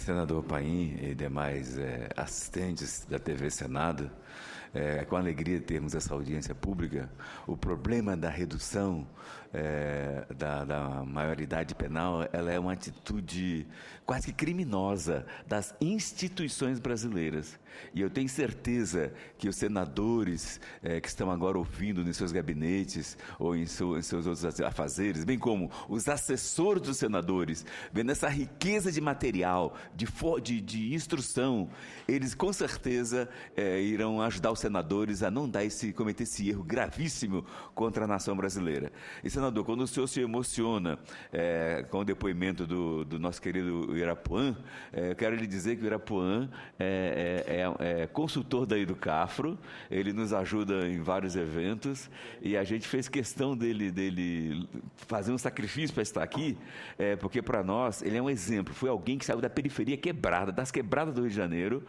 Senador Paim e demais assistentes da TV Senado, é com alegria termos essa audiência pública. O problema da redução da maioridade penal, ela é uma atitude quase que criminosa das instituições brasileiras. E eu tenho certeza que os senadores que estão agora ouvindo nos seus gabinetes ou em seus outros afazeres, bem como os assessores dos senadores, vendo essa riqueza de material, de instrução, eles com certeza irão ajudar os senadores a não cometer esse erro gravíssimo contra a nação brasileira. E, senador, quando o senhor se emociona com o depoimento do nosso querido Irapuan, eu quero lhe dizer que o Irapuan é consultor da Educafro, ele nos ajuda em vários eventos e a gente fez questão dele fazer um sacrifício para estar aqui, porque para nós ele é um exemplo, foi alguém que saiu da periferia quebrada, das quebradas do Rio de Janeiro,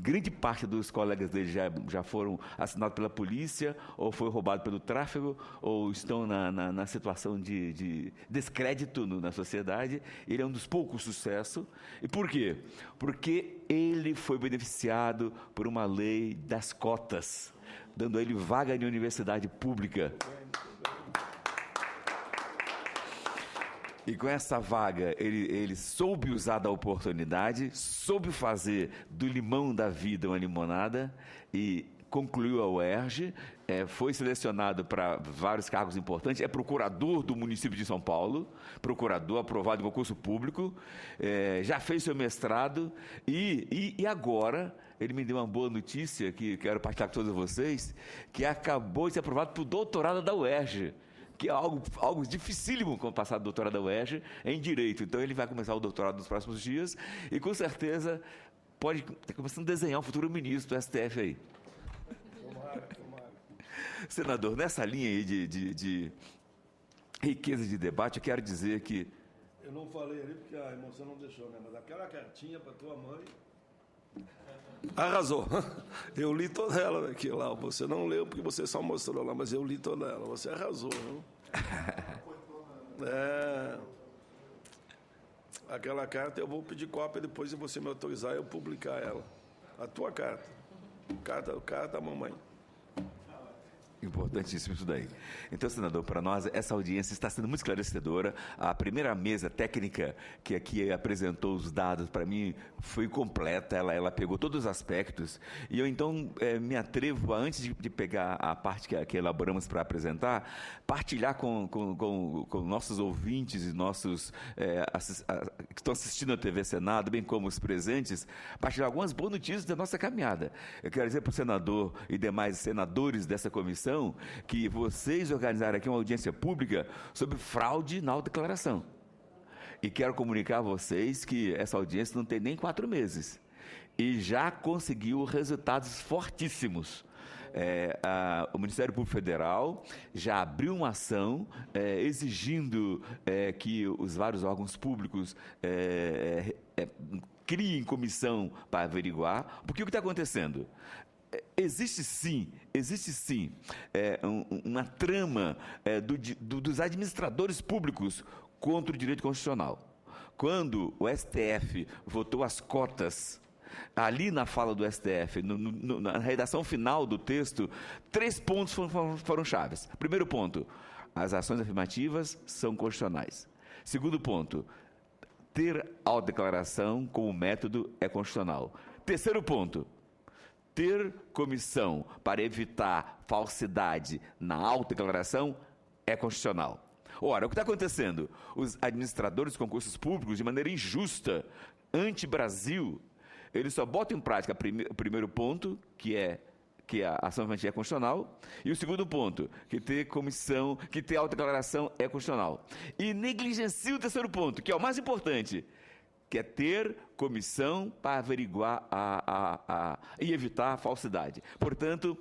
grande parte dos colegas dele já foram assassinados pela polícia, ou foi roubado pelo tráfego, ou estão na situação de descrédito na sociedade. Ele é um dos poucos sucessos. E por quê? Porque ele foi beneficiado por uma lei das cotas, dando a ele vaga em universidade pública. E com essa vaga, ele soube usar da oportunidade, soube fazer do limão da vida uma limonada e concluiu a UERJ, foi selecionado para vários cargos importantes, é procurador do município de São Paulo, procurador aprovado em concurso público, já fez seu mestrado e agora ele me deu uma boa notícia que quero partilhar com todos vocês, que acabou de ser aprovado para o doutorado da UERJ, que é algo dificílimo com o passado do doutorado da UERJ em Direito. Então, ele vai começar o doutorado nos próximos dias e, com certeza, pode estar começando a desenhar um futuro ministro do STF aí. Tomara. Senador, nessa linha aí de riqueza de debate, eu quero dizer que... Eu não falei ali porque a emoção não deixou, né? Mas aquela cartinha para tua mãe... Arrasou. Eu li toda ela aqui lá. Você não leu porque você só mostrou lá, mas eu li toda ela. Você arrasou, viu? Aquela carta eu vou pedir cópia depois de você me autorizar eu publicar ela. A tua carta. Carta da mamãe. Importantíssimo isso daí. Então, senador, para nós, essa audiência está sendo muito esclarecedora. A primeira mesa técnica que aqui apresentou os dados, para mim, foi completa. Ela pegou todos os aspectos. E eu, então, me atrevo, antes de pegar a parte que elaboramos para apresentar, partilhar com nossos ouvintes e nossos que estão assistindo a TV Senado, bem como os presentes, partilhar algumas boas notícias da nossa caminhada. Eu quero dizer para o senador e demais senadores dessa comissão que vocês organizaram aqui uma audiência pública sobre fraude na autodeclaração. E quero comunicar a vocês que essa audiência não tem nem 4 meses. E já conseguiu resultados fortíssimos. O Ministério Público Federal já abriu uma ação exigindo que os vários órgãos públicos criem comissão para averiguar. Porque o que está acontecendo? Existe sim uma trama dos administradores públicos contra o direito constitucional. Quando o STF votou as cotas, ali na fala do STF, na redação final do texto, 3 pontos foram chaves. Primeiro ponto, as ações afirmativas são constitucionais. Segundo ponto, ter autodeclaração como método é constitucional. Terceiro ponto, ter comissão para evitar falsidade na autodeclaração é constitucional. Ora, o que está acontecendo? Os administradores de concursos públicos, de maneira injusta, anti-Brasil, eles só botam em prática o primeiro ponto, que a ação afirmativa é constitucional, e o segundo ponto, que ter comissão, que ter autodeclaração é constitucional. E negligencia o terceiro ponto, que é o mais importante, que é ter comissão para averiguar e evitar a falsidade. Portanto,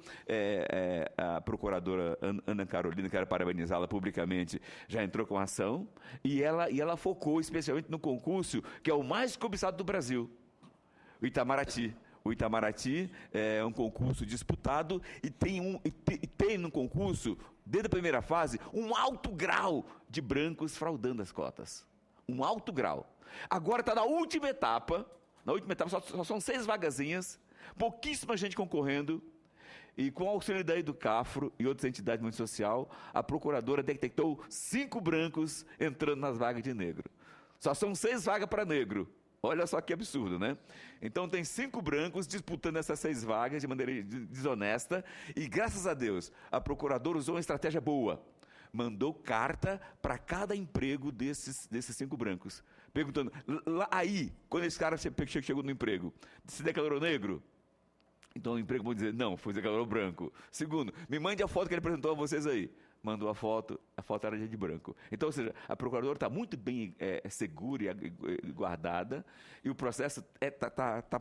a procuradora Ana Carolina, quero parabenizá-la publicamente, já entrou com ação, e ela focou especialmente no concurso, que é o mais cobiçado do Brasil, o Itamaraty. O Itamaraty é um concurso disputado e tem no concurso, desde a primeira fase, um alto grau de brancos fraudando as cotas. um alto grau. Agora está na última etapa só são 6 vagazinhas, pouquíssima gente concorrendo, e com o auxílio da Educafro e outras entidades do mundo social, a procuradora detectou 5 brancos entrando nas vagas de negro. Só são 6 vagas para negro. Olha só que absurdo, né? Então tem 5 brancos disputando essas 6 vagas de maneira desonesta, e graças a Deus, a procuradora usou uma estratégia boa. Mandou carta para cada emprego desses 5 brancos, perguntando, aí, quando esse cara chegou no emprego, se declarou negro? Então o emprego vai dizer, não, foi declarou branco. Segundo, me mande a foto que ele apresentou a vocês aí. Mandou a foto era de branco. Então, ou seja, a procuradora está muito bem segura e guardada, e o processo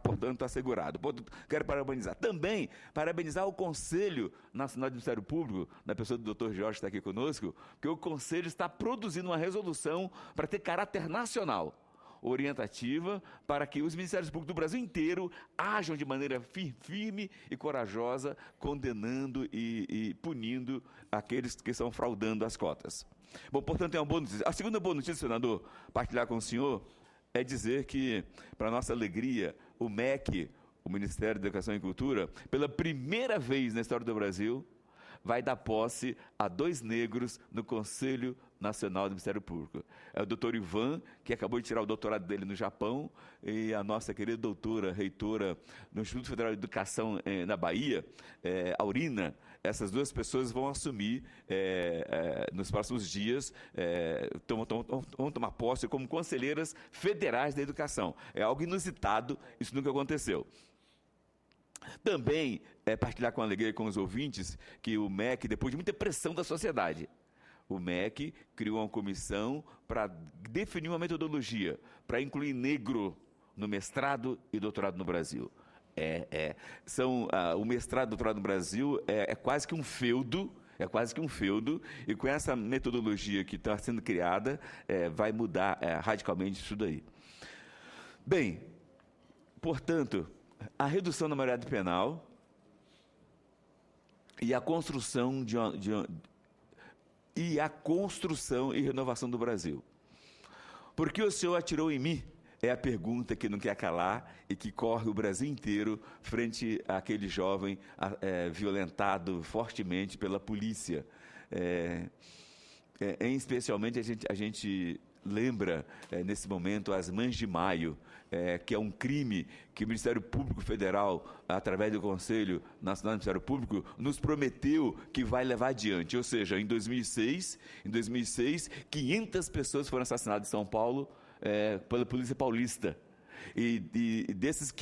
portanto, está assegurado. Quero parabenizar. Também, parabenizar o Conselho Nacional do Ministério Público, na pessoa do Dr. Jorge, que está aqui conosco, que o Conselho está produzindo uma resolução para ter caráter nacional, orientativa, para que os Ministérios Públicos do Brasil inteiro ajam de maneira firme e corajosa, condenando e punindo aqueles que estão fraudando as cotas. Bom, portanto, é uma boa notícia. A segunda boa notícia, senador, partilhar com o senhor, é dizer que, para nossa alegria, o MEC, o Ministério da Educação e Cultura, pela primeira vez na história do Brasil, vai dar posse a 2 negros no Conselho Nacional do Ministério Público. É o doutor Ivan, que acabou de tirar o doutorado dele no Japão, e a nossa querida doutora, reitora do Instituto Federal de Educação na Bahia, Aurina. Essas 2 pessoas vão assumir, nos próximos dias, vão tomar posse como conselheiras federais da educação. É algo inusitado, isso nunca aconteceu. Também partilhar com alegria com os ouvintes que o MEC, depois de muita pressão da sociedade, o MEC criou uma comissão para definir uma metodologia para incluir negro no mestrado e doutorado no Brasil. O mestrado e doutorado no Brasil é quase que um feudo, e com essa metodologia que está sendo criada, vai mudar radicalmente isso daí. Bem, portanto, a redução da maioridade penal e a construção e renovação do Brasil. Por que o senhor atirou em mim? É a pergunta que não quer calar e que corre o Brasil inteiro frente àquele jovem violentado fortemente pela polícia. Especialmente a gente lembra, nesse momento, as Mães de Maio, que é um crime que o Ministério Público Federal, através do Conselho Nacional do Ministério Público, nos prometeu que vai levar adiante. Ou seja, em 2006, 500 pessoas foram assassinadas em São Paulo pela Polícia Paulista. E desses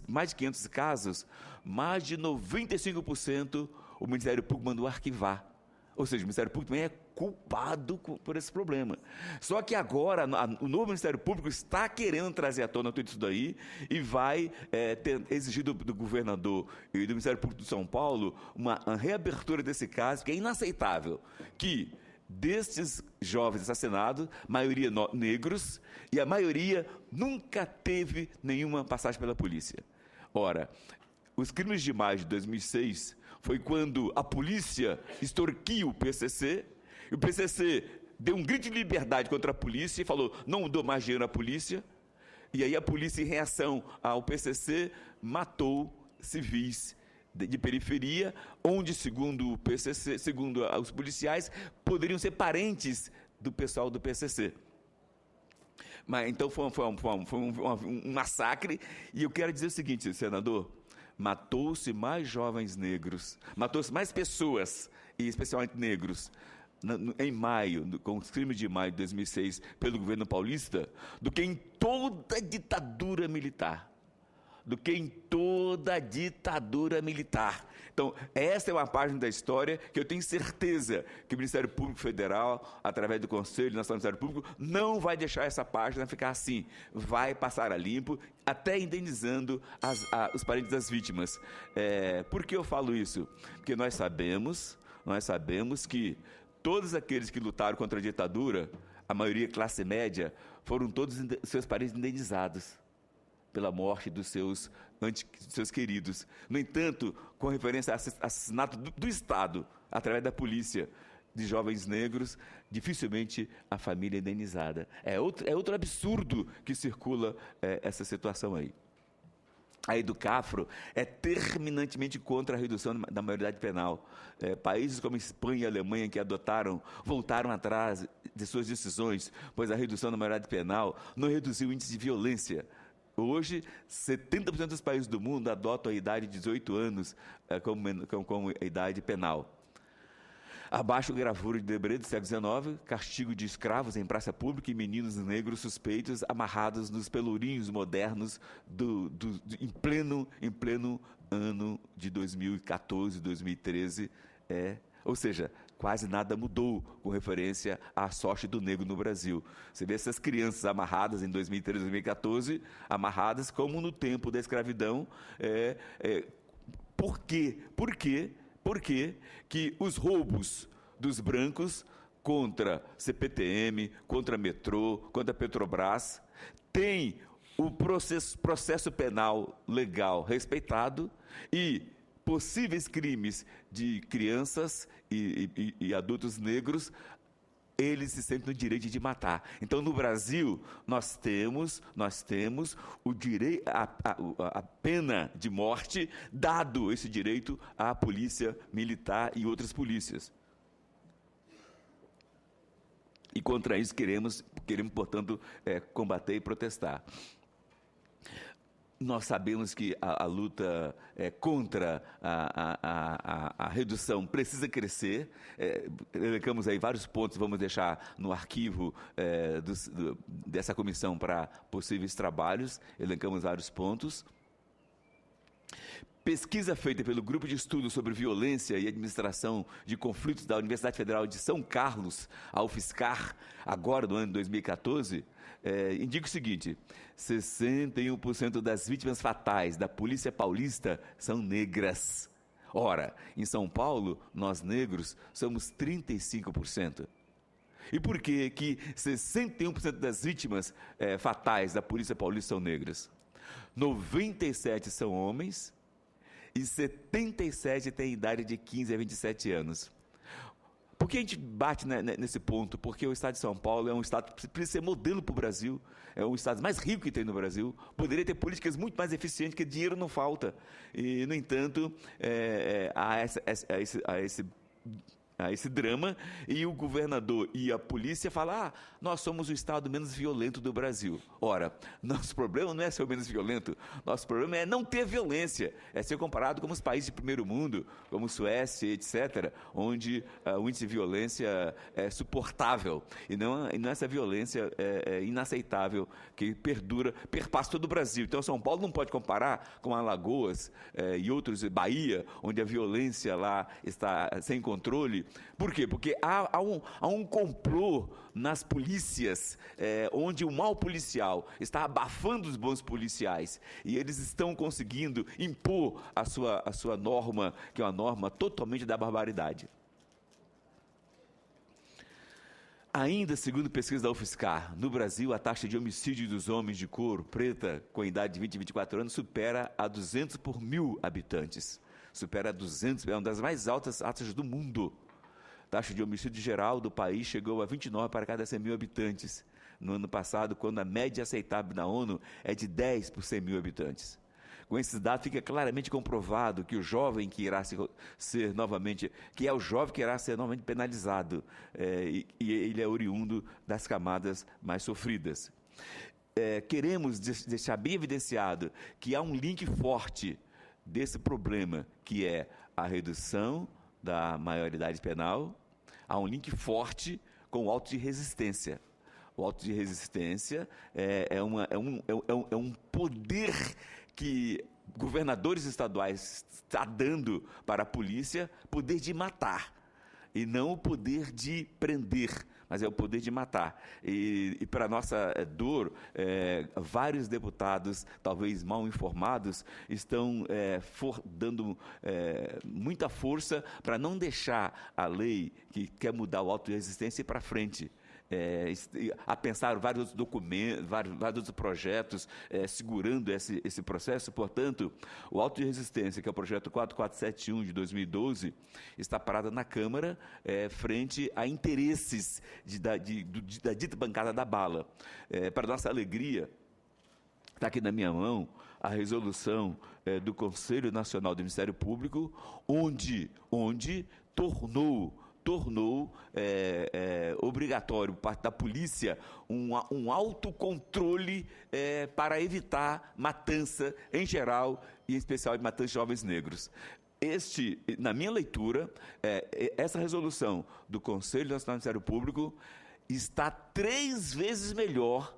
mais de 500 casos, mais de 95% o Ministério Público mandou arquivar. Ou seja, o Ministério Público também é culpado por esse problema. Só que agora, o novo Ministério Público está querendo trazer à tona tudo isso daí e vai exigir do governador e do Ministério Público de São Paulo uma reabertura desse caso, que é inaceitável, que destes jovens assassinados, maioria negros, e a maioria nunca teve nenhuma passagem pela polícia. Ora, os crimes de maio de 2006 foi quando a polícia extorquiu o PCC, e o PCC deu um grito de liberdade contra a polícia e falou, não dou mais dinheiro à polícia, e aí a polícia, em reação ao PCC, matou civis de periferia, onde, segundo o PCC, segundo os policiais, poderiam ser parentes do pessoal do PCC. Mas, então foi um massacre, e eu quero dizer o seguinte, senador, matou-se mais jovens negros, matou-se mais pessoas, e especialmente negros, em maio, com os crimes de maio de 2006, pelo governo paulista, do que em toda a ditadura militar. Então, essa é uma página da história que eu tenho certeza que o Ministério Público Federal, através do Conselho Nacional do Ministério Público, não vai deixar essa página ficar assim. Vai passar a limpo, até indenizando os parentes das vítimas. Por que eu falo isso? Porque nós sabemos que todos aqueles que lutaram contra a ditadura, a maioria classe média, foram todos seus parentes indenizados pela morte dos seus queridos. No entanto, com referência ao assassinato do Estado, através da polícia, de jovens negros, dificilmente a família é indenizada. É outro absurdo que circula essa situação aí. A Educafro é terminantemente contra a redução da maioridade penal. Países como Espanha e Alemanha, que adotaram, voltaram atrás de suas decisões, pois a redução da maioridade penal não reduziu o índice de violência. Hoje, 70% dos países do mundo adotam a idade de 18 anos como idade penal. Abaixo, gravura de Debré do século XIX, castigo de escravos em praça pública e meninos negros suspeitos amarrados nos pelourinhos modernos em pleno ano de 2014, 2013. Ou seja, quase nada mudou com referência à sorte do negro no Brasil. Você vê essas crianças amarradas em 2013, 2014, amarradas como no tempo da escravidão. Por quê? Por que os roubos dos brancos contra CPTM, contra Metrô, contra Petrobras, têm o processo penal legal respeitado e possíveis crimes de crianças e adultos negros, eles se sentem no direito de matar. Então, no Brasil, nós temos o direito, a pena de morte, dado esse direito à polícia militar e outras polícias. E contra isso queremos portanto, combater e protestar. Nós sabemos que a luta contra a redução precisa crescer. Elencamos aí vários pontos, vamos deixar no arquivo dessa comissão para possíveis trabalhos. Elencamos vários pontos. Pesquisa feita pelo Grupo de Estudo sobre Violência e Administração de Conflitos da Universidade Federal de São Carlos, a UFSCar, agora no ano de 2014, indica o seguinte: 61% das vítimas fatais da Polícia Paulista são negras. Ora, em São Paulo, nós negros somos 35%. E por que 61% das vítimas fatais da Polícia Paulista são negras? 97 são homens e 77 têm idade de 15 a 27 anos. Por que a gente bate nesse ponto? Porque o estado de São Paulo é um estado que precisa ser modelo para o Brasil, é um estado mais rico que tem no Brasil, poderia ter políticas muito mais eficientes, porque dinheiro não falta. E, no entanto, há esse drama, e o governador e a polícia falam: nós somos o estado menos violento do Brasil. Ora, nosso problema não é ser o menos violento, nosso problema é não ter violência, é ser comparado com os países de primeiro mundo, como Suécia, etc., onde o índice de violência é suportável, e não essa violência inaceitável que perpassa todo o Brasil. Então, São Paulo não pode comparar com Alagoas e outros, Bahia, onde a violência lá está sem controle. Por quê? Porque há um complô nas polícias, onde o mal policial está abafando os bons policiais, e eles estão conseguindo impor a sua norma, que é uma norma totalmente da barbaridade. Ainda segundo pesquisa da UFSCar, no Brasil a taxa de homicídio dos homens de cor preta com idade de 20 a 24 anos supera a 200 por mil habitantes. Supera a 200, é uma das mais altas taxas do mundo. A taxa de homicídio geral do país chegou a 29 para cada 100 mil habitantes. No ano passado, quando a média aceitável da ONU é de 10 por 100 mil habitantes. Com esses dados, fica claramente comprovado que o jovem que irá ser novamente penalizado, e ele é oriundo das camadas mais sofridas. Queremos deixar bem evidenciado que há um link forte desse problema, que é a redução da maioridade penal, há um link forte com o auto de resistência. O auto de resistência é um poder que governadores estaduais estão dando para a polícia, poder de matar, e não o poder de prender, mas é o poder de matar. E para nossa dor, vários deputados, talvez mal informados, estão dando muita força para não deixar a lei que quer mudar o auto de resistência ir para frente. a pensar vários outros documentos, vários outros projetos segurando esse processo. Portanto, o Auto de Resistência, que é o projeto 4471 de 2012, está parado na Câmara frente a interesses da dita bancada da bala. Para nossa alegria, está aqui na minha mão a resolução do Conselho Nacional do Ministério Público, onde tornou obrigatório por parte da polícia um autocontrole para evitar matança em geral, e em especial matança de jovens negros. Na minha leitura, essa resolução do Conselho Nacional do Ministério Público está 3 vezes melhor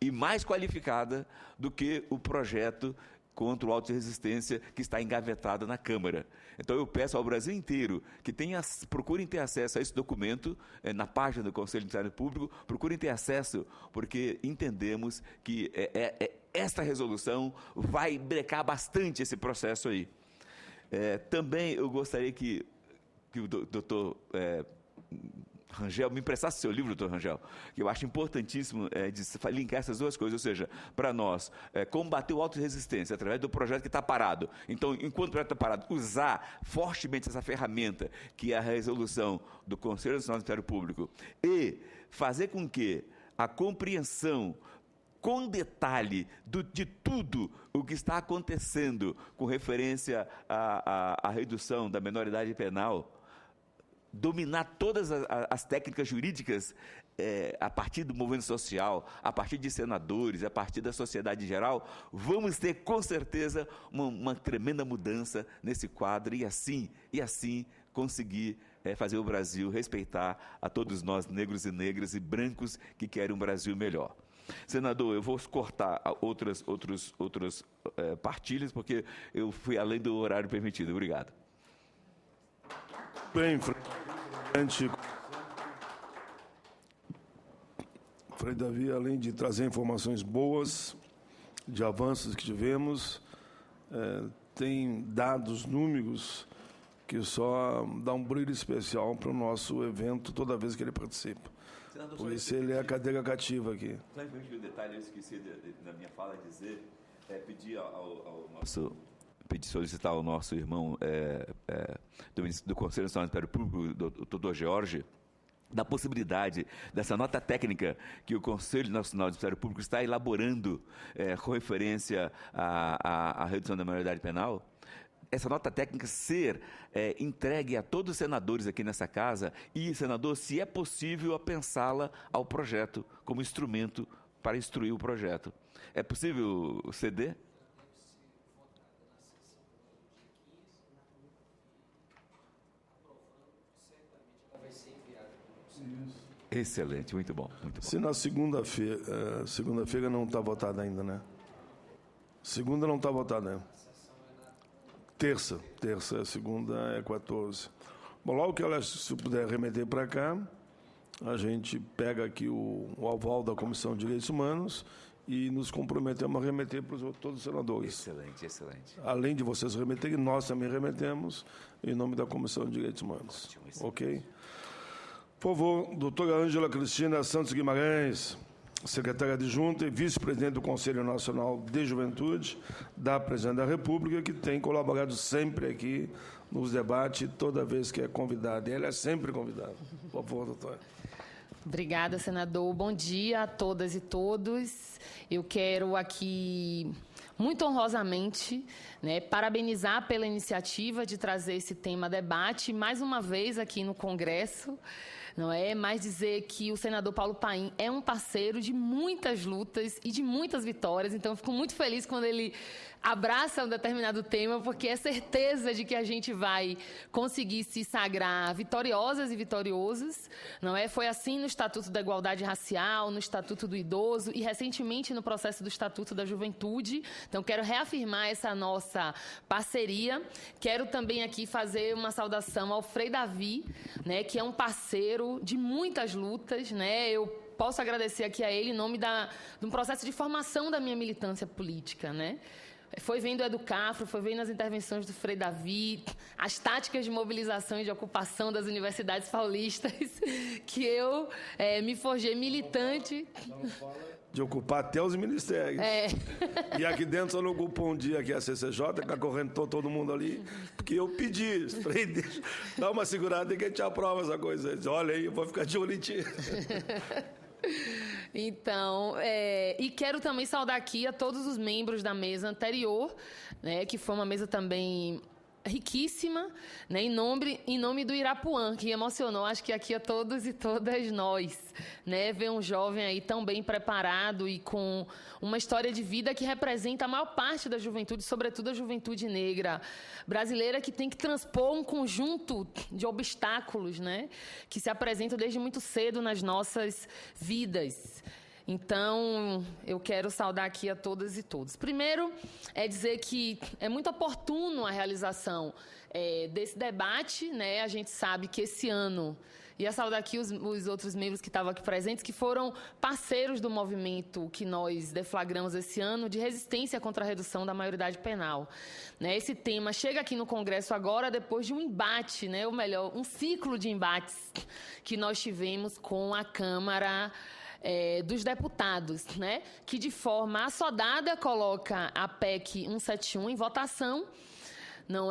e mais qualificada do que o projeto contra o auto de resistência que está engavetado na Câmara. Então eu peço ao Brasil inteiro que procurem ter acesso a esse documento na página do Conselho do Ministério Público, procurem ter acesso, porque entendemos que esta resolução vai brecar bastante esse processo aí. Também eu gostaria que o doutor Rangel me emprestasse seu livro, doutor Rangel, que eu acho importantíssimo de linkar essas duas coisas, ou seja, para nós combater o auto-resistência através do projeto que está parado. Então, enquanto o projeto está parado, usar fortemente essa ferramenta, que é a resolução do Conselho Nacional do Ministério Público, e fazer com que a compreensão com detalhe de tudo o que está acontecendo com referência à redução da menoridade penal, dominar todas as técnicas jurídicas a partir do movimento social, a partir de senadores, a partir da sociedade em geral, vamos ter com certeza uma tremenda mudança nesse quadro e assim conseguir fazer o Brasil respeitar a todos nós, negros e negras e brancos, que querem um Brasil melhor. Senador, eu vou cortar outras partilhas, porque eu fui além do horário permitido. Obrigado. Bem, Frei Davi, além de trazer informações boas, de avanços que tivemos, tem dados, números, que só dá um brilho especial para o nosso evento toda vez que ele participa. Senador, por isso ele é a cadeira cativa aqui. Só um detalhe, eu esqueci na minha fala dizer, pedir ao nosso... solicitar ao nosso irmão do Conselho Nacional do Ministério Público, doutor Jorge, da possibilidade dessa nota técnica que o Conselho Nacional do Ministério Público está elaborando com referência à redução da maioridade penal, essa nota técnica ser entregue a todos os senadores aqui nessa casa e, senador, se é possível, a pensá-la ao projeto como instrumento para instruir o projeto. É possível ceder? Excelente, muito bom, muito bom. Se na segunda-feira não está votada ainda, né? Segunda não está votada, né? Terça, segunda é 14. Bom, logo que ela, se puder remeter para cá, a gente pega aqui o aval da Comissão de Direitos Humanos e nos comprometemos a remeter para todos os senadores. Excelente, excelente. Além de vocês remeterem, nós também remetemos em nome da Comissão de Direitos Humanos. Ótimo, ok? Por favor, doutora Ângela Cristina Santos Guimarães, secretária adjunta e vice-presidente do Conselho Nacional de Juventude da Presidência da República, que tem colaborado sempre aqui nos debates, toda vez que é convidada. E ela é sempre convidada. Por favor, doutora. Obrigada, senador. Bom dia a todas e todos. Eu quero aqui, muito honrosamente, parabenizar pela iniciativa de trazer esse tema a debate, mais uma vez aqui no Congresso, não é? Mas dizer que o senador Paulo Paim é um parceiro de muitas lutas e de muitas vitórias, então eu fico muito feliz quando ele abraça um determinado tema, porque é certeza de que a gente vai conseguir se sagrar vitoriosas e vitoriosos, não é? Foi assim no Estatuto da Igualdade Racial, no Estatuto do Idoso e, recentemente, no processo do Estatuto da Juventude. Então, quero reafirmar essa nossa parceria. Quero também aqui fazer uma saudação ao Frei Davi, que é um parceiro de muitas lutas, Eu posso agradecer aqui a ele em nome de um processo de formação da minha militância política, foi vendo o Educafro, foi vendo as intervenções do Frei Davi, as táticas de mobilização e de ocupação das universidades paulistas, que eu me forjei militante. De ocupar até os ministérios. E aqui dentro só não ocupou um dia aqui a CCJ, que acorrentou todo mundo ali, porque eu pedi, Frei, dá uma segurada que a gente aprova essa coisa. Eu disse, olha aí, eu vou ficar de olho em ti. Então, e quero também saudar aqui a todos os membros da mesa anterior, né, que foi uma mesa também riquíssima, né, em nome do Irapuã, que emocionou, acho que aqui a todos e todas nós, né, ver um jovem aí tão bem preparado e com uma história de vida que representa a maior parte da juventude, sobretudo a juventude negra brasileira, que tem que transpor um conjunto de obstáculos, né, que se apresentam desde muito cedo nas nossas vidas. Então, eu quero saudar aqui a todas e todos. Primeiro, dizer que é muito oportuno a realização desse debate, né? A gente sabe que esse ano, ia saudar aqui os outros membros que estavam aqui presentes, que foram parceiros do movimento que nós deflagramos esse ano de resistência contra a redução da maioridade penal. Né? Esse tema chega aqui no Congresso agora depois de um embate, né? Ou melhor, um ciclo de embates que nós tivemos com a Câmara dos Deputados, né, que de forma assodada coloca a PEC 171 em votação, não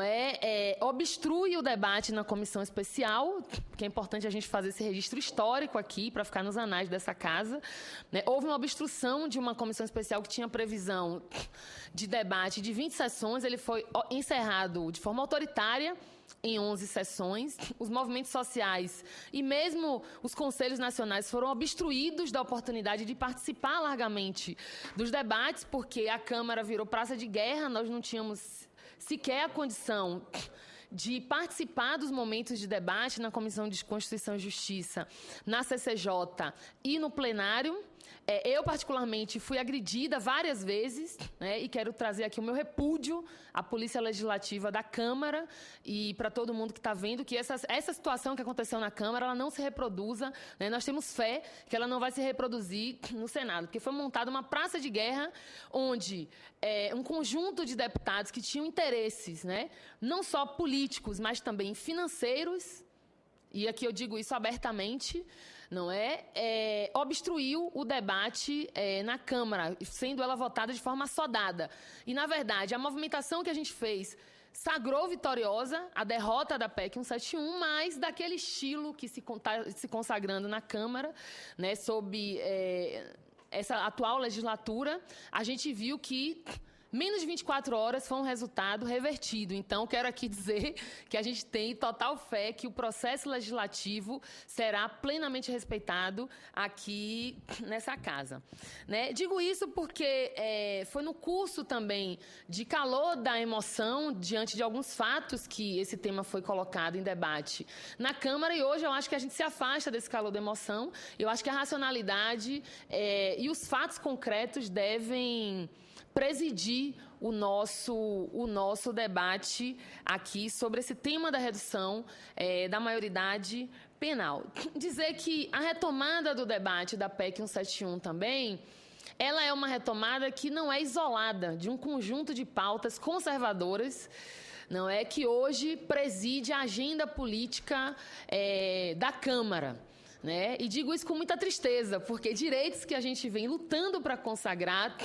obstrui o debate na comissão especial, que é importante a gente fazer esse registro histórico aqui, para ficar nos anais dessa casa. Né? Houve uma obstrução de uma comissão especial que tinha previsão de debate de 20 sessões, ele foi encerrado de forma autoritária, em 11 sessões, os movimentos sociais e mesmo os conselhos nacionais foram obstruídos da oportunidade de participar largamente dos debates, porque a Câmara virou praça de guerra, nós não tínhamos sequer a condição de participar dos momentos de debate na Comissão de Constituição e Justiça, na CCJ e no plenário. Eu, particularmente, fui agredida várias vezes, né, e quero trazer aqui o meu repúdio à Polícia Legislativa da Câmara e para todo mundo que está vendo que essa situação que aconteceu na Câmara ela não se reproduza. Né, nós temos fé que ela não vai se reproduzir no Senado, porque foi montada uma praça de guerra onde um conjunto de deputados que tinham interesses, né, não só políticos, mas também financeiros, e aqui eu digo isso abertamente, obstruiu o debate na Câmara, sendo ela votada de forma assodada. E, na verdade, a movimentação que a gente fez sagrou vitoriosa a derrota da PEC 171, mas daquele estilo que está se consagrando na Câmara, né, sob essa atual legislatura, a gente viu que menos de 24 horas foi um resultado revertido. Então, quero aqui dizer que a gente tem total fé que o processo legislativo será plenamente respeitado aqui nessa casa. Né? Digo isso porque foi no curso também de calor da emoção, diante de alguns fatos que esse tema foi colocado em debate na Câmara, e hoje eu acho que a gente se afasta desse calor da emoção. Eu acho que a racionalidade e os fatos concretos devem presidir o nosso debate aqui sobre esse tema da redução da maioridade penal. Dizer que a retomada do debate da PEC 171 também, ela é uma retomada que não é isolada de um conjunto de pautas conservadoras, não é, que hoje preside a agenda política da Câmara. Né? E digo isso com muita tristeza, porque direitos que a gente vem lutando para consagrar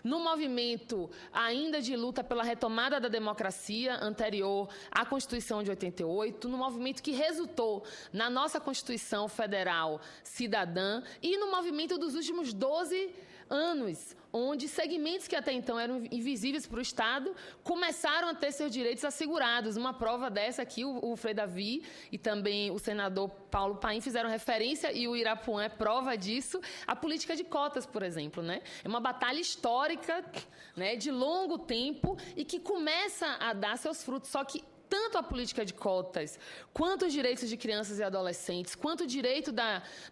no movimento ainda de luta pela retomada da democracia anterior à Constituição de 88, no movimento que resultou na nossa Constituição Federal Cidadã e no movimento dos últimos 12 anos, onde segmentos que até então eram invisíveis para o Estado começaram a ter seus direitos assegurados. Uma prova dessa aqui, o Frei Davi e também o senador Paulo Paim fizeram referência, e o Irapuã é prova disso, a política de cotas, por exemplo. Né? É uma batalha histórica, né, de longo tempo e que começa a dar seus frutos, só que tanto a política de cotas, quanto os direitos de crianças e adolescentes, quanto o direito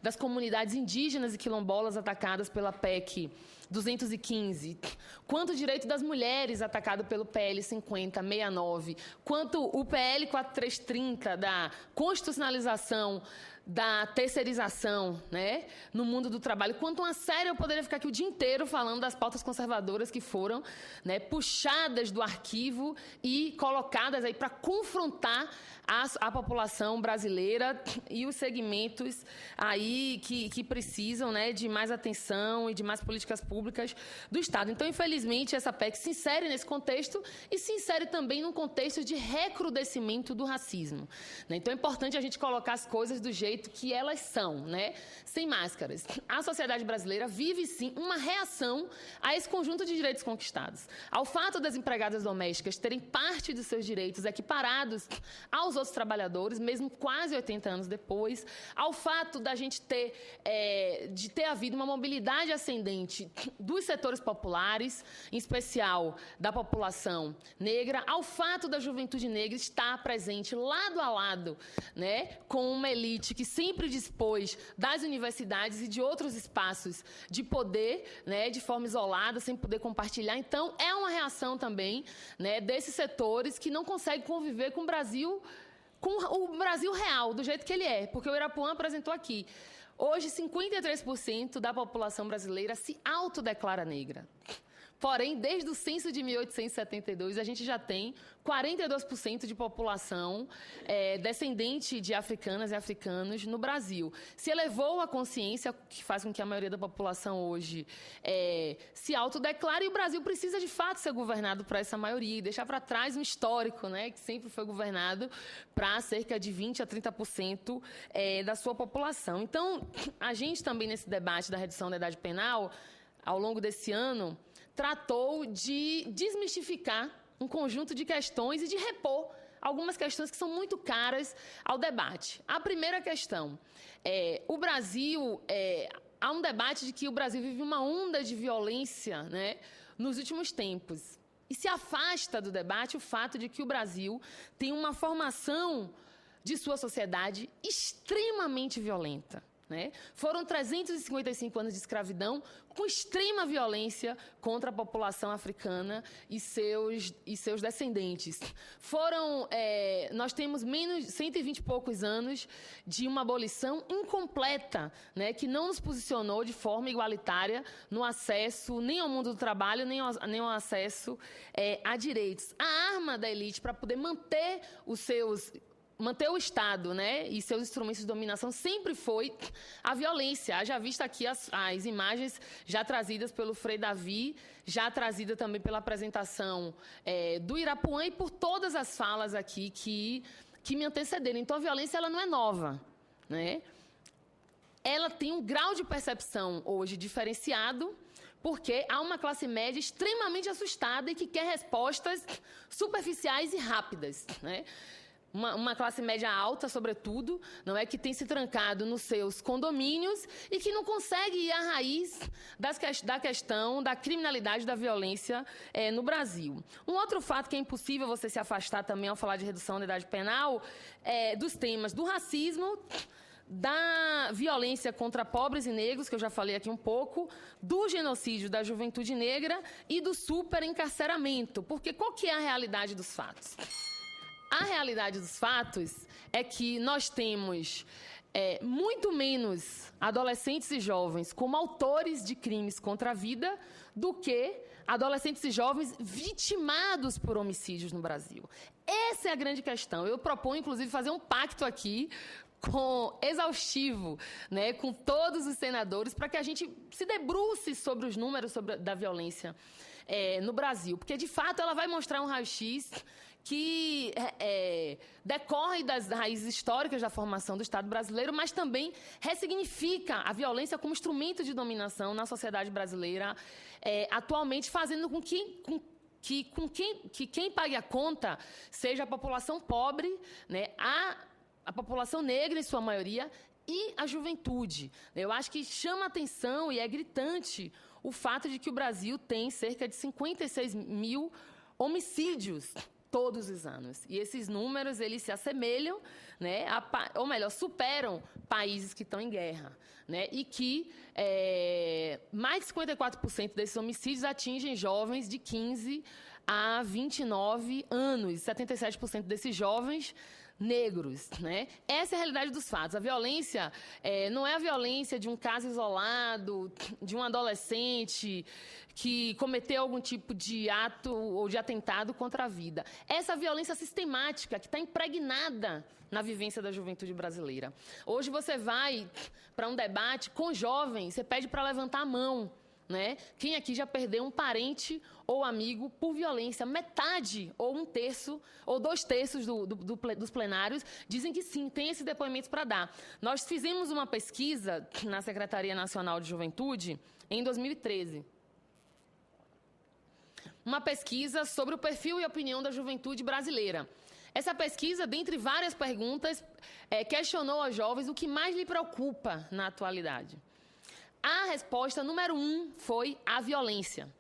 das comunidades indígenas e quilombolas atacadas pela PEC 215, quanto o direito das mulheres atacado pelo PL 5069, quanto o PL 4330 da constitucionalização da terceirização, né, no mundo do trabalho. Quanto uma série, eu poderia ficar aqui o dia inteiro falando das pautas conservadoras que foram, né, puxadas do arquivo e colocadas aí para confrontar a população brasileira e os segmentos aí que precisam, né, de mais atenção e de mais políticas públicas do Estado. Então, infelizmente, essa PEC se insere nesse contexto e se insere também num contexto de recrudescimento do racismo, né? Então, é importante a gente colocar as coisas do jeito que elas são, né? Sem máscaras. A sociedade brasileira vive, sim, uma reação a esse conjunto de direitos conquistados. Ao fato das empregadas domésticas terem parte dos seus direitos equiparados aos outros trabalhadores, mesmo quase 80 anos depois, ao fato da gente de ter havido uma mobilidade ascendente dos setores populares, em especial da população negra, ao fato da juventude negra estar presente lado a lado, né, com uma elite que sempre dispôs das universidades e de outros espaços de poder, né, de forma isolada, sem poder compartilhar. Então, é uma reação também, né, desses setores que não conseguem conviver com o Brasil real, do jeito que ele é, porque o Irapuã apresentou aqui. Hoje, 53% da população brasileira se autodeclara negra. Porém, desde o censo de 1872, a gente já tem 42% de população descendente de africanas e africanos no Brasil. Se elevou a consciência, que faz com que a maioria da população hoje se autodeclare, e o Brasil precisa, de fato, ser governado por essa maioria, e deixar para trás um histórico, né, que sempre foi governado para cerca de 20% a 30% da sua população. Então, a gente também, nesse debate da redução da idade penal, ao longo desse ano, tratou de desmistificar um conjunto de questões e de repor algumas questões que são muito caras ao debate. A primeira questão, o Brasil, há um debate de que o Brasil vive uma onda de violência, né, nos últimos tempos. E se afasta do debate o fato de que o Brasil tem uma formação de sua sociedade extremamente violenta, né? Foram 355 anos de escravidão com extrema violência contra a população africana e seus descendentes. Nós temos menos 120 e poucos anos de uma abolição incompleta, né, que não nos posicionou de forma igualitária no acesso nem ao mundo do trabalho, nem ao acesso a direitos. A arma da elite para poder manter o Estado, né, e seus instrumentos de dominação sempre foi a violência. Haja vista aqui as imagens já trazidas pelo Frei Davi, já trazida também pela apresentação do Irapuã e por todas as falas aqui que me antecederam. Então, a violência ela não é nova, né? Ela tem um grau de percepção hoje diferenciado, porque há uma classe média extremamente assustada e que quer respostas superficiais e rápidas, né? Uma classe média alta, sobretudo, não é, que tem se trancado nos seus condomínios e que não consegue ir à raiz da questão da criminalidade, da violência no Brasil. Um outro fato que é impossível você se afastar também ao falar de redução da idade penal dos temas do racismo, da violência contra pobres e negros, que eu já falei aqui um pouco, do genocídio da juventude negra e do superencarceramento. Porque qual que é a realidade dos fatos? A realidade dos fatos é que nós temos muito menos adolescentes e jovens como autores de crimes contra a vida do que adolescentes e jovens vitimados por homicídios no Brasil. Essa é a grande questão. Eu proponho, inclusive, fazer um pacto aqui exaustivo, né, com todos os senadores, para que a gente se debruce sobre os números da violência no Brasil. Porque, de fato, ela vai mostrar um raio-x que decorre das raízes históricas da formação do Estado brasileiro, mas também ressignifica a violência como instrumento de dominação na sociedade brasileira atualmente, fazendo com que quem pague a conta seja a população pobre, né, a população negra, em sua maioria, e a juventude. Eu acho que chama atenção e é gritante o fato de que o Brasil tem cerca de 56 mil homicídios todos os anos. E esses números, eles se assemelham, né, ou melhor, superam países que estão em guerra, né, e que mais de 54% desses homicídios atingem jovens de 15 a 29 anos. 77% desses jovens negros, né? Essa é a realidade dos fatos. A violência não é a violência de um caso isolado, de um adolescente que cometeu algum tipo de ato ou de atentado contra a vida. Essa violência sistemática que está impregnada na vivência da juventude brasileira. Hoje você vai para um debate com jovens, você pede para levantar a mão, né? Quem aqui já perdeu um parente ou amigo por violência? Metade, ou 1/3, ou 2/3 dos plenários dizem que sim, tem esses depoimentos para dar. Nós fizemos uma pesquisa na Secretaria Nacional de Juventude em 2013. Uma pesquisa sobre o perfil e opinião da juventude brasileira. Essa pesquisa, dentre várias perguntas, questionou aos jovens o que mais lhe preocupa na atualidade. A resposta número 1 foi a violência.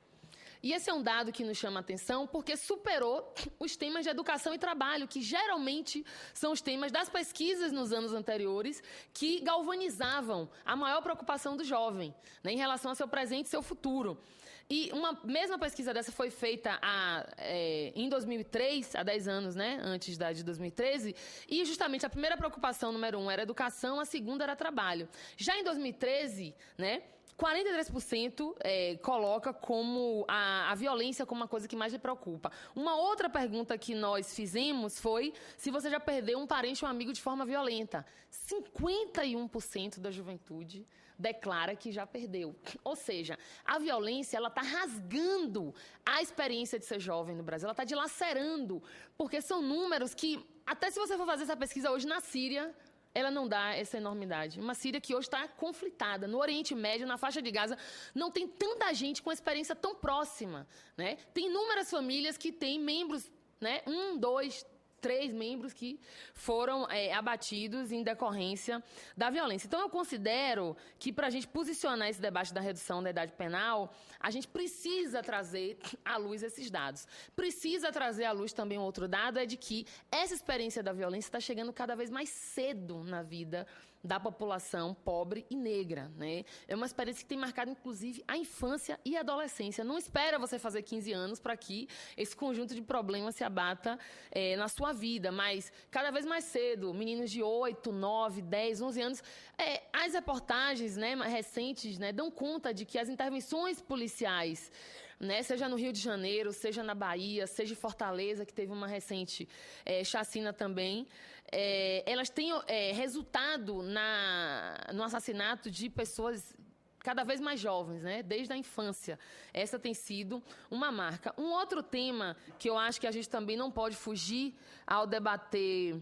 E esse é um dado que nos chama a atenção porque superou os temas de educação e trabalho, que geralmente são os temas das pesquisas nos anos anteriores que galvanizavam a maior preocupação do jovem, né, em relação ao seu presente e seu futuro. E uma mesma pesquisa dessa foi feita em 2003, há 10 anos, né, antes de 2013, e justamente a primeira preocupação, número 1, era educação, a segunda era trabalho. Já em 2013, né, 43% coloca como a violência como uma coisa que mais lhe preocupa. Uma outra pergunta que nós fizemos foi se você já perdeu um parente ou um amigo de forma violenta. 51% da juventude declara que já perdeu. Ou seja, a violência ela está rasgando a experiência de ser jovem no Brasil. Ela está dilacerando, porque são números que, até se você for fazer essa pesquisa hoje na Síria, ela não dá essa enormidade. Uma Síria que hoje está conflitada. No Oriente Médio, na faixa de Gaza, não tem tanta gente com experiência tão próxima, né? Tem inúmeras famílias que têm membros, né? 1, 2, 3 membros que foram abatidos em decorrência da violência. Então, eu considero que, para a gente posicionar esse debate da redução da idade penal, a gente precisa trazer à luz esses dados. Precisa trazer à luz também um outro dado, é de que essa experiência da violência está chegando cada vez mais cedo na vida da população pobre e negra, né? É uma experiência que tem marcado, inclusive, a infância e a adolescência. Não espera você fazer 15 anos para que esse conjunto de problemas se abata na sua vida, mas cada vez mais cedo, meninos de 8, 9, 10, 11 anos, as reportagens, né, recentes, né, dão conta de que as intervenções policiais, né, seja no Rio de Janeiro, seja na Bahia, seja em Fortaleza, que teve uma recente chacina também, elas têm resultado no assassinato de pessoas cada vez mais jovens, né? Desde a infância. Essa tem sido uma marca. Um outro tema que eu acho que a gente também não pode fugir ao debater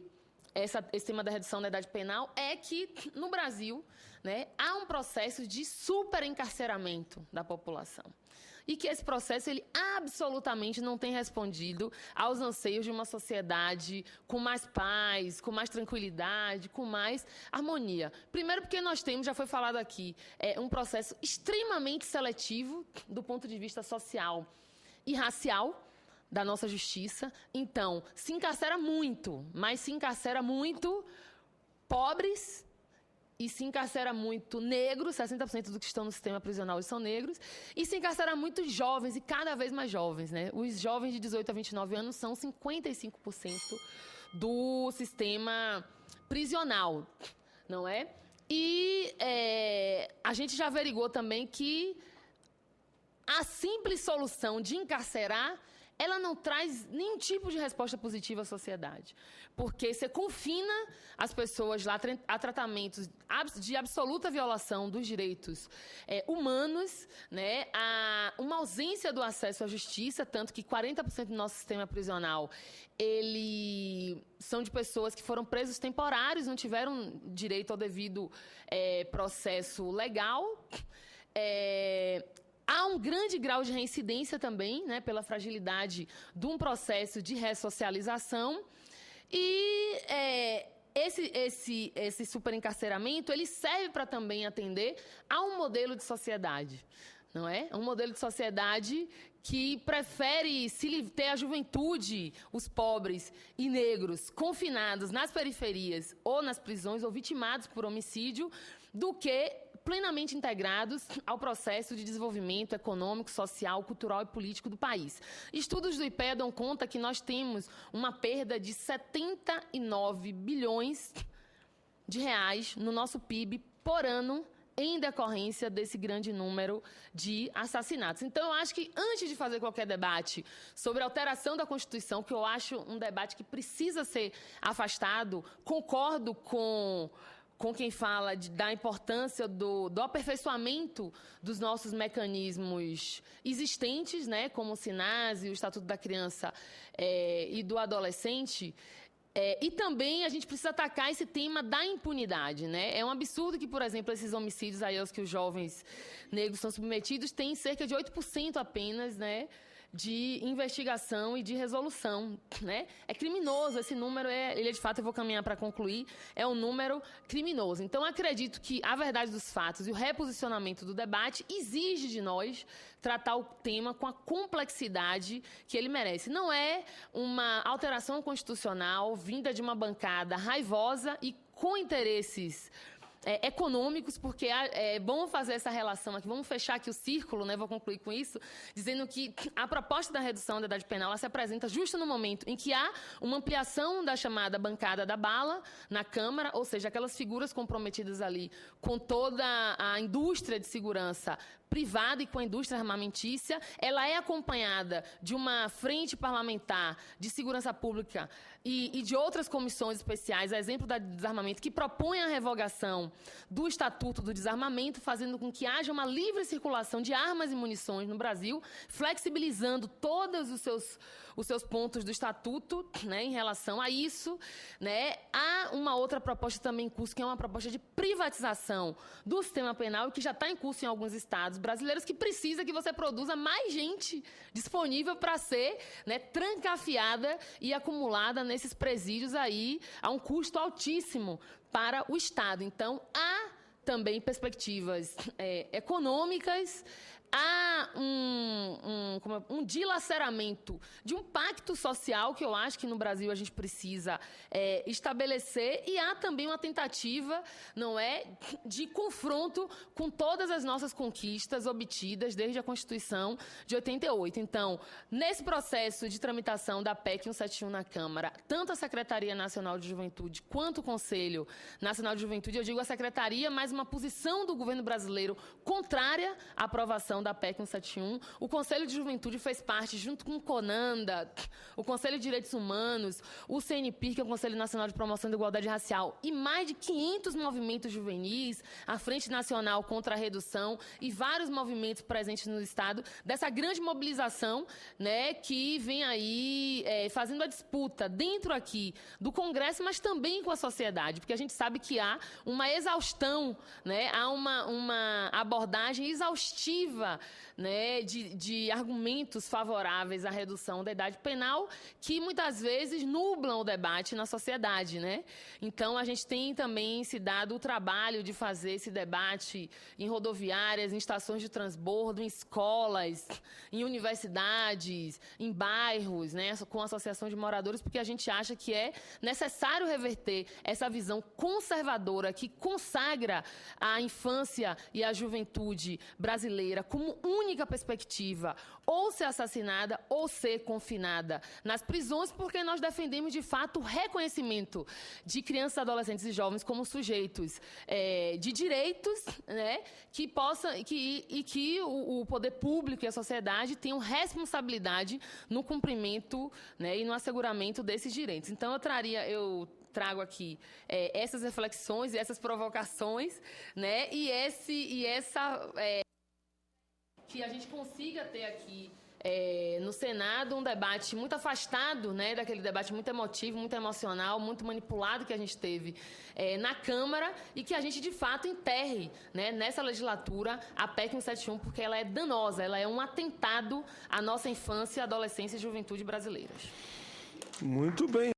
esse tema da redução da idade penal é que, no Brasil, né, há um processo de superencarceramento da população. E que esse processo ele absolutamente não tem respondido aos anseios de uma sociedade com mais paz, com mais tranquilidade, com mais harmonia. Primeiro porque nós temos, já foi falado aqui, um processo extremamente seletivo do ponto de vista social e racial da nossa justiça. Então, se encarcera muito, mas se encarcera muito pobres e se encarcera muito negros, 60% dos que estão no sistema prisional hoje são negros, e se encarcera muito jovens, e cada vez mais jovens, né? Os jovens de 18 a 29 anos são 55% do sistema prisional, não é? E a gente já averigou também que a simples solução de encarcerar ela não traz nenhum tipo de resposta positiva à sociedade. Porque você confina as pessoas lá a tratamentos de absoluta violação dos direitos humanos, né? A uma ausência do acesso à justiça, tanto que 40% do nosso sistema prisional são de pessoas que foram presos temporários, não tiveram direito ao devido processo legal. Há um grande grau de reincidência também, né, pela fragilidade de um processo de ressocialização. E esse superencarceramento ele serve para também atender a um modelo de sociedade, não é? Um modelo de sociedade que prefere ter a juventude, os pobres e negros confinados nas periferias ou nas prisões ou vitimados por homicídio, do que plenamente integrados ao processo de desenvolvimento econômico, social, cultural e político do país. Estudos do IPEA dão conta que nós temos uma perda de 79 bilhões de reais no nosso PIB por ano em decorrência desse grande número de assassinatos. Então, eu acho que, antes de fazer qualquer debate sobre a alteração da Constituição, que eu acho um debate que precisa ser afastado, concordo com quem fala da importância do aperfeiçoamento dos nossos mecanismos existentes, né, como o SINASE, o Estatuto da Criança e do Adolescente. E também a gente precisa atacar esse tema da impunidade, né? É um absurdo que, por exemplo, esses homicídios aí aos que os jovens negros são submetidos têm cerca de 8% apenas, né, de investigação e de resolução, né? É criminoso, esse número ele de fato, eu vou caminhar para concluir, é um número criminoso. Então, acredito que a verdade dos fatos e o reposicionamento do debate exige de nós tratar o tema com a complexidade que ele merece. Não é uma alteração constitucional vinda de uma bancada raivosa e com interesses econômicos, porque é bom fazer essa relação aqui. Vamos fechar aqui o círculo, né? Vou concluir com isso, dizendo que a proposta da redução da idade penal ela se apresenta justo no momento em que há uma ampliação da chamada bancada da bala na Câmara, ou seja, aquelas figuras comprometidas ali com toda a indústria de segurança privada e com a indústria armamentícia. Ela é acompanhada de uma frente parlamentar de segurança pública e de outras comissões especiais, a exemplo da de desarmamento, que propõe a revogação do Estatuto do Desarmamento, fazendo com que haja uma livre circulação de armas e munições no Brasil, flexibilizando todos os seus pontos do Estatuto, né, em relação a isso, né. Há uma outra proposta também em curso, que é uma proposta de privatização do sistema penal, e que já está em curso em alguns estados brasileiros, que precisa que você produza mais gente disponível para ser, né, trancafiada e acumulada nesses presídios aí a um custo altíssimo para o Estado. Então, há também perspectivas econômicas, há um dilaceramento de um pacto social que eu acho que no Brasil a gente precisa estabelecer, e há também uma tentativa, não é, de confronto com todas as nossas conquistas obtidas desde a Constituição de 88. Então, nesse processo de tramitação da PEC 171 na Câmara, tanto a Secretaria Nacional de Juventude quanto o Conselho Nacional de Juventude, eu digo a Secretaria, mas uma posição do governo brasileiro contrária à aprovação da PEC 171. O Conselho de Juventude fez parte, junto com o CONANDA, o Conselho de Direitos Humanos, o CNPIR, que é o Conselho Nacional de Promoção da Igualdade Racial, e mais de 500 movimentos juvenis, a Frente Nacional contra a Redução e vários movimentos presentes no Estado, dessa grande mobilização, né, que vem aí fazendo a disputa dentro aqui do Congresso, mas também com a sociedade, porque a gente sabe que há uma exaustão, né, há uma abordagem exaustiva, né, de argumentos favoráveis à redução da idade penal, que muitas vezes nublam o debate na sociedade, né? Então, a gente tem também se dado o trabalho de fazer esse debate em rodoviárias, em estações de transbordo, em escolas, em universidades, em bairros, né, com associação de moradores, porque a gente acha que é necessário reverter essa visão conservadora que consagra a infância e a juventude brasileira como única perspectiva, ou ser assassinada ou ser confinada nas prisões, porque nós defendemos, de fato, o reconhecimento de crianças, adolescentes e jovens como sujeitos de direitos, né, que o poder público e a sociedade tenham responsabilidade no cumprimento, né, e no asseguramento desses direitos. Então, eu trago aqui essas reflexões e essas provocações, né, que a gente consiga ter aqui no Senado um debate muito afastado, né, daquele debate muito emotivo, muito emocional, muito manipulado que a gente teve na Câmara, e que a gente, de fato, enterre, né, nessa legislatura a PEC 171, porque ela é danosa, ela é um atentado à nossa infância, adolescência e juventude brasileiras. Muito bem.